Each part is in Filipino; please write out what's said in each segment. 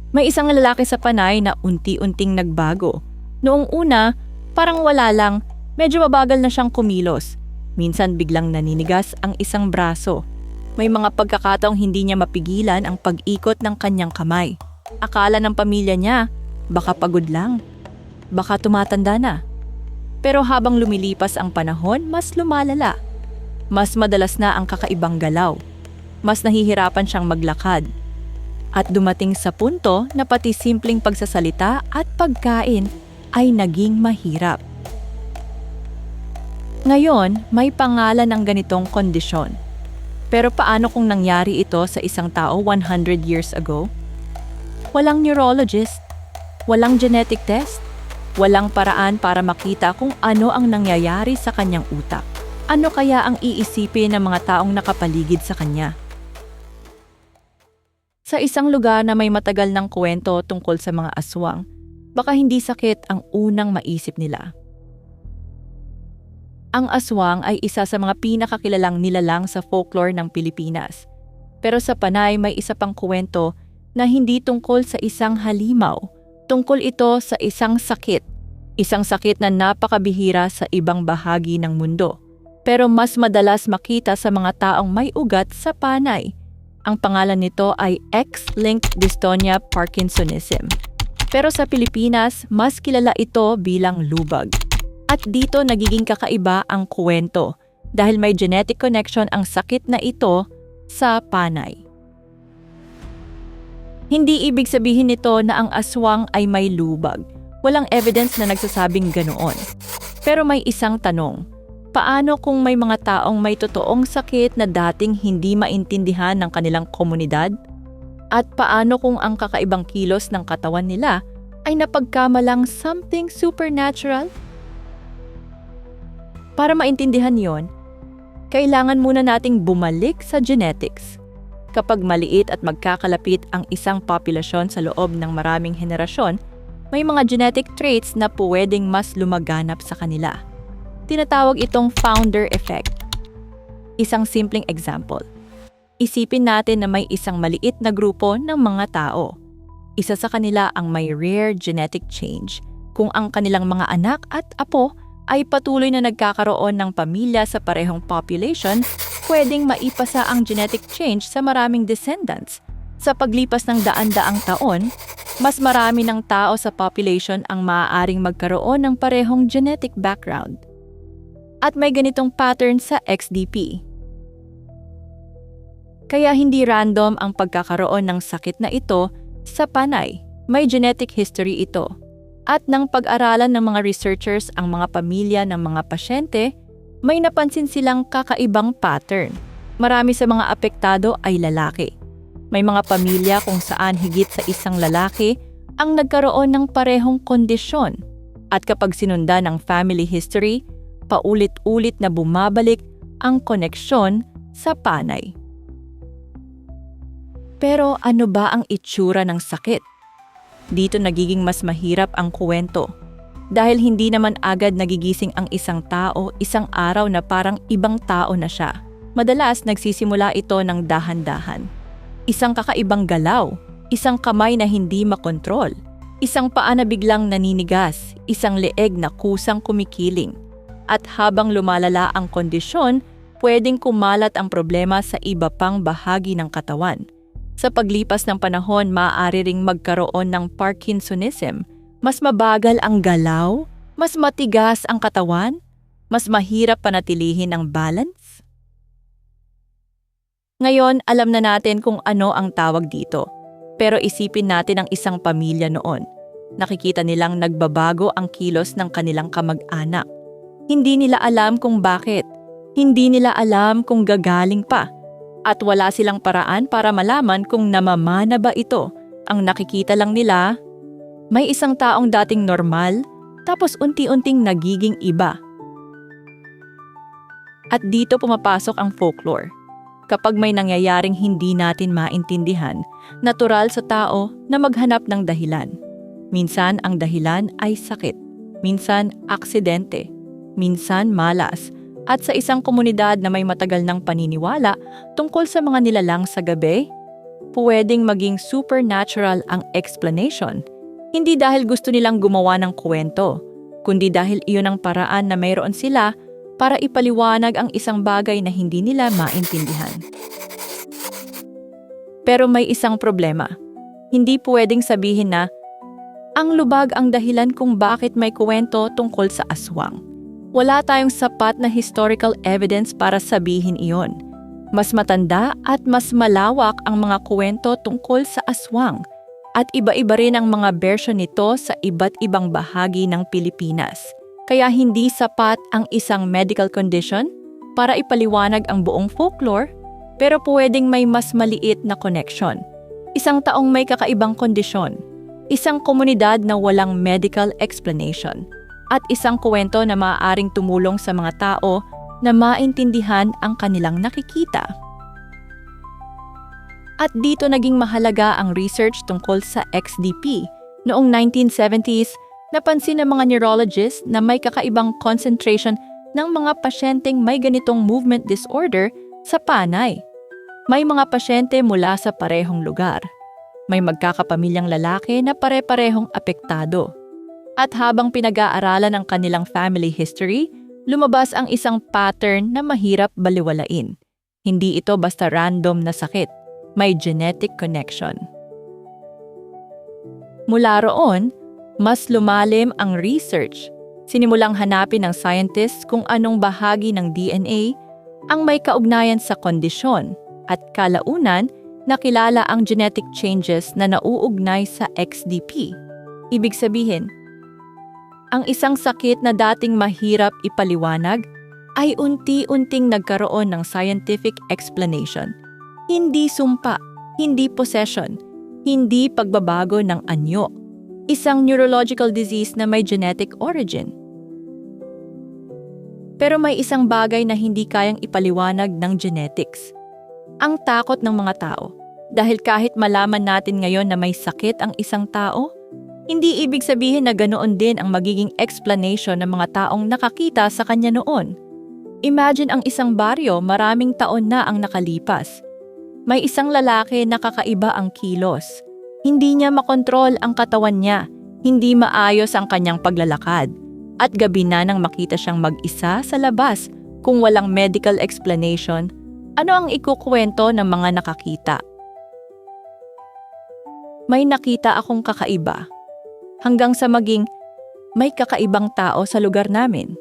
May isang lalaki sa Panay na unti-unting nagbago. Noong una, parang wala lang, medyo mabagal na siyang kumilos. Minsan biglang naninigas ang isang braso. May mga pagkakataong hindi niya mapigilan ang pag-ikot ng kanyang kamay. Akala ng pamilya niya, baka pagod lang, baka tumatanda na. Pero habang lumilipas ang panahon, mas lumalala. Mas madalas na ang kakaibang galaw. Mas nahihirapan siyang maglakad. At dumating sa punto na pati simpleng pagsasalita at pagkain ay naging mahirap. Ngayon, may pangalan ng ganitong kondisyon. Pero paano kung nangyari ito sa isang tao 100 years ago? Walang neurologist, walang genetic test, walang paraan para makita kung ano ang nangyayari sa kanyang utak. Ano kaya ang iisipin ng mga taong nakapaligid sa kanya? Sa isang lugar na may matagal ng kwento tungkol sa mga aswang, baka hindi sakit ang unang maisip nila. Ang aswang ay isa sa mga pinakakilalang nilalang sa folklore ng Pilipinas. Pero sa Panay may isa pang kwento na hindi tungkol sa isang halimaw. Tungkol ito sa isang sakit. Isang sakit na napakabihira sa ibang bahagi ng mundo. Pero mas madalas makita sa mga taong may ugat sa Panay. Ang pangalan nito ay X-linked dystonia Parkinsonism. Pero sa Pilipinas, mas kilala ito bilang lubag. At dito nagiging kakaiba ang kwento dahil may genetic connection ang sakit na ito sa Panay. Hindi ibig sabihin nito na ang aswang ay may lubag. Walang evidence na nagsasabing ganoon. Pero may isang tanong. Paano kung may mga taong may totoong sakit na dating hindi maintindihan ng kanilang komunidad? At paano kung ang kakaibang kilos ng katawan nila ay napagkamalang something supernatural? Para maintindihan yon, kailangan muna nating bumalik sa genetics. Kapag maliit at magkakalapit ang isang populasyon sa loob ng maraming henerasyon, may mga genetic traits na pwedeng mas lumaganap sa kanila. Tinatawag itong founder effect. Isang simpleng example. Isipin natin na may isang maliit na grupo ng mga tao. Isa sa kanila ang may rare genetic change. Kung ang kanilang mga anak at apo ay patuloy na nagkakaroon ng pamilya sa parehong population, pwedeng maipasa ang genetic change sa maraming descendants. Sa paglipas ng daan-daang taon, mas marami ng tao sa population ang maaaring magkaroon ng parehong genetic background. At may ganitong pattern sa XDP. Kaya hindi random ang pagkakaroon ng sakit na ito sa Panay. May genetic history ito. At nang pag-aralan ng mga researchers ang mga pamilya ng mga pasyente, may napansin silang kakaibang pattern. Marami sa mga apektado ay lalaki. May mga pamilya kung saan higit sa isang lalaki ang nagkaroon ng parehong kondisyon. At kapag sinundan ng family history, paulit-ulit na bumabalik ang koneksyon sa Panay. Pero ano ba ang itsura ng sakit? Dito nagiging mas mahirap ang kwento. Dahil hindi naman agad nagigising ang isang tao isang araw na parang ibang tao na siya. Madalas nagsisimula ito ng dahan-dahan. Isang kakaibang galaw, isang kamay na hindi makontrol, isang paa na biglang naninigas, isang leeg na kusang kumikiling. At habang lumalala ang kondisyon, pwedeng kumalat ang problema sa iba pang bahagi ng katawan. Sa paglipas ng panahon, maaari ring magkaroon ng Parkinsonism. Mas mabagal ang galaw, mas matigas ang katawan, mas mahirap panatilihin ang balance. Ngayon, alam na natin kung ano ang tawag dito. Pero isipin natin ang isang pamilya noon. Nakikita nilang nagbabago ang kilos ng kanilang kamag-anak. Hindi nila alam kung bakit. Hindi nila alam kung gagaling pa. At wala silang paraan para malaman kung namamana ba ito. Ang nakikita lang nila, may isang taong dating normal, tapos unti-unting nagiging iba. At dito pumapasok ang folklore. Kapag may nangyayaring hindi natin maintindihan, natural sa tao na maghanap ng dahilan. Minsan ang dahilan ay sakit, minsan aksidente, minsan malas. At sa isang komunidad na may matagal ng paniniwala tungkol sa mga nilalang sa gabi, pwedeng maging supernatural ang explanation. Hindi dahil gusto nilang gumawa ng kwento, kundi dahil iyon ang paraan na mayroon sila para ipaliwanag ang isang bagay na hindi nila maintindihan. Pero may isang problema. Hindi pwedeng sabihin na ang lubag ang dahilan kung bakit may kwento tungkol sa aswang. Wala tayong sapat na historical evidence para sabihin iyon. Mas matanda at mas malawak ang mga kwento tungkol sa aswang at iba-iba rin ang mga version nito sa iba't ibang bahagi ng Pilipinas. Kaya hindi sapat ang isang medical condition para ipaliwanag ang buong folklore, pero pwedeng may mas maliit na connection. Isang taong may kakaibang kondisyon, isang komunidad na walang medical explanation, at isang kwento na maaaring tumulong sa mga tao na maintindihan ang kanilang nakikita. At dito naging mahalaga ang research tungkol sa XDP. Noong 1970s, napansin ng mga neurologists na may kakaibang concentration ng mga pasyenteng may ganitong movement disorder sa Panay. May mga pasyente mula sa parehong lugar. May magkakapamilyang lalaki na pare-parehong apektado. At habang pinag-aaralan ang kanilang family history, lumabas ang isang pattern na mahirap baliwalain. Hindi ito basta random na sakit. May genetic connection. Mula roon, mas lumalim ang research. Sinimulang hanapin ng scientists kung anong bahagi ng DNA ang may kaugnayan sa kondisyon at kalaunan nakilala ang genetic changes na nauugnay sa XDP. Ibig sabihin, ang isang sakit na dating mahirap ipaliwanag ay unti-unting nagkaroon ng scientific explanation. Hindi sumpa, hindi possession, hindi pagbabago ng anyo. Isang neurological disease na may genetic origin. Pero may isang bagay na hindi kayang ipaliwanag ng genetics. Ang takot ng mga tao. Dahil kahit malaman natin ngayon na may sakit ang isang tao, hindi ibig sabihin na ganoon din ang magiging explanation ng mga taong nakakita sa kanya noon. Imagine ang isang baryo maraming taon na ang nakalipas. May isang lalaki na kakaiba ang kilos. Hindi niya makontrol ang katawan niya. Hindi maayos ang kanyang paglalakad. At gabi na nang makita siyang mag-isa sa labas kung walang medical explanation, ano ang ikukwento ng mga nakakita? May nakita akong kakaiba. Hanggang sa maging may kakaibang tao sa lugar namin.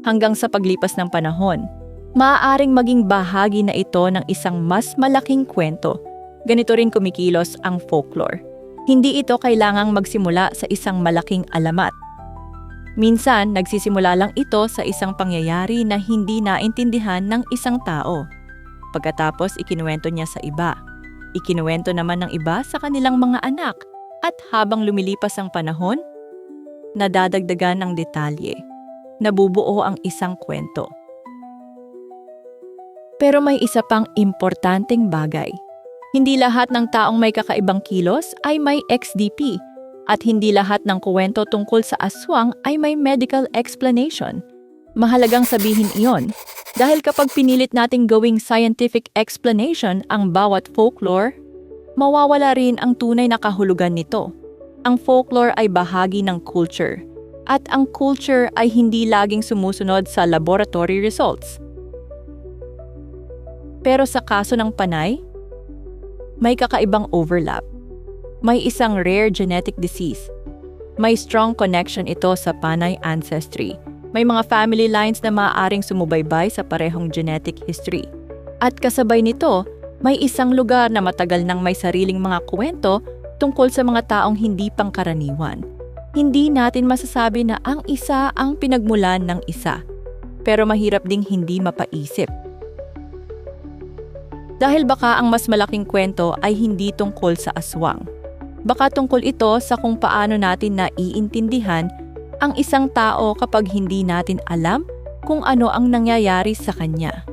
Hanggang sa paglipas ng panahon, maaaring maging bahagi na ito ng isang mas malaking kwento. Ganito rin kumikilos ang folklore. Hindi ito kailangang magsimula sa isang malaking alamat. Minsan, nagsisimula lang ito sa isang pangyayari na hindi naintindihan ng isang tao. Pagkatapos, ikinuwento niya sa iba. Ikinuwento naman ng iba sa kanilang mga anak. At habang lumilipas ang panahon, nadadagdagan ng detalye. Nabubuo ang isang kwento. Pero may isa pang importanteng bagay. Hindi lahat ng taong may kakaibang kilos ay may XDP at hindi lahat ng kuwento tungkol sa aswang ay may medical explanation. Mahalagang sabihin iyon dahil kapag pinilit nating gawing scientific explanation ang bawat folklore, mawawala rin ang tunay na kahulugan nito. Ang folklore ay bahagi ng culture at ang culture ay hindi laging sumusunod sa laboratory results. Pero sa kaso ng Panay, may kakaibang overlap. May isang rare genetic disease. May strong connection ito sa Panay ancestry. May mga family lines na maaaring sumubaybay sa parehong genetic history. At kasabay nito, may isang lugar na matagal nang may sariling mga kwento tungkol sa mga taong hindi pangkaraniwan. Hindi natin masasabi na ang isa ang pinagmulan ng isa. Pero mahirap ding hindi mapaisip. Dahil baka ang mas malaking kwento ay hindi tungkol sa aswang. Baka tungkol ito sa kung paano natin naiintindihan ang isang tao kapag hindi natin alam kung ano ang nangyayari sa kanya.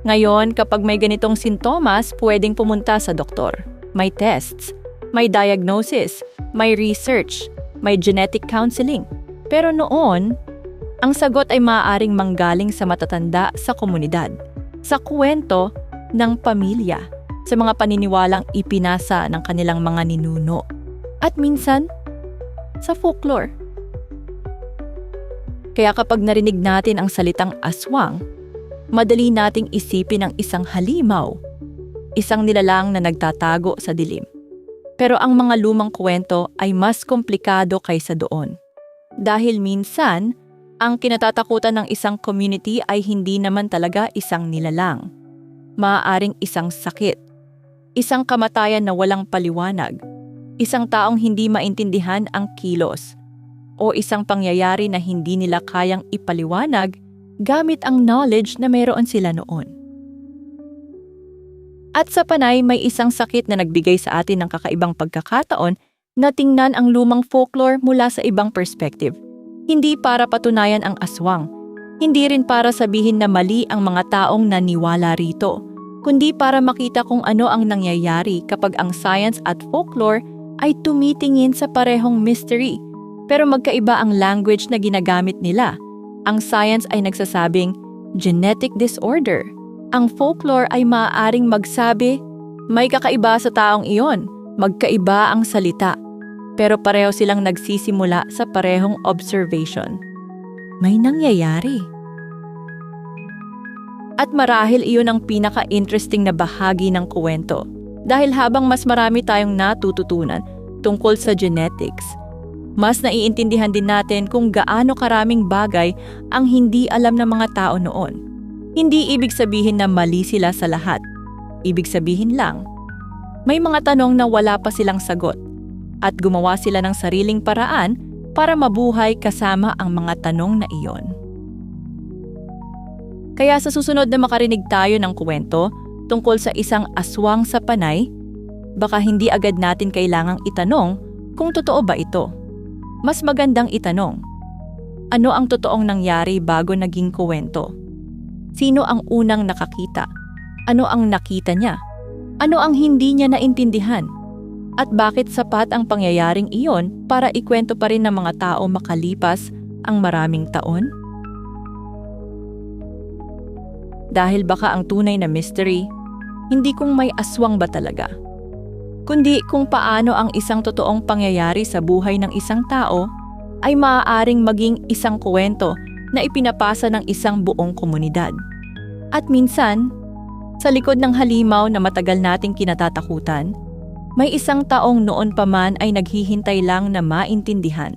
Ngayon, kapag may ganitong sintomas, pwedeng pumunta sa doktor. May tests, may diagnosis, may research, may genetic counseling. Pero noon, ang sagot ay maaaring manggaling sa matatanda sa komunidad, sa kwento ng pamilya. sa mga paniniwalang ipinasa ng kanilang mga ninuno, at minsan, sa folklore. Kaya kapag narinig natin ang salitang aswang, madali nating isipin ang isang halimaw, isang nilalang na nagtatago sa dilim. Pero ang mga lumang kwento ay mas komplikado kaysa doon. Dahil minsan, ang kinatatakutan ng isang community ay hindi naman talaga isang nilalang. Maaaring isang sakit, isang kamatayan na walang paliwanag, isang taong hindi maintindihan ang kilos, o isang pangyayari na hindi nila kayang ipaliwanag gamit ang knowledge na meron sila noon. At sa Panay, may isang sakit na nagbigay sa atin ng kakaibang pagkakataon na tingnan ang lumang folklore mula sa ibang perspective. Hindi para patunayan ang aswang, hindi rin para sabihin na mali ang mga taong naniwala rito, kundi para makita kung ano ang nangyayari kapag ang science at folklore ay tumitingin sa parehong mystery, pero magkaiba ang language na ginagamit nila. Ang science ay nagsasabing genetic disorder. Ang folklore ay maaaring magsabi, may kakaiba sa taong iyon, magkaiba ang salita, pero pareho silang nagsisimula sa parehong observation. May nangyayari. At marahil iyon ang pinaka-interesting na bahagi ng kwento, dahil habang mas marami tayong natututunan tungkol sa genetics, mas naiintindihan din natin kung gaano karaming bagay ang hindi alam ng mga tao noon. Hindi ibig sabihin na mali sila sa lahat. Ibig sabihin lang, may mga tanong na wala pa silang sagot at gumawa sila ng sariling paraan para mabuhay kasama ang mga tanong na iyon. Kaya sa susunod na makarinig tayo ng kwento tungkol sa isang aswang sa Panay, baka hindi agad natin kailangang itanong kung totoo ba ito. Mas magandang itanong, ano ang totoong nangyari bago naging kwento? Sino ang unang nakakita? Ano ang nakita niya? Ano ang hindi niya naintindihan? At bakit sapat ang pangyayaring iyon para ikwento pa rin ng mga tao makalipas ang maraming taon? Dahil baka ang tunay na mystery, hindi kung may aswang ba talaga, kundi kung paano ang isang totoong pangyayari sa buhay ng isang tao ay maaaring maging isang kwento na ipinapasa ng isang buong komunidad. At minsan, sa likod ng halimaw na matagal nating kinatatakutan, may isang taong noon pa man ay naghihintay lang na maintindihan.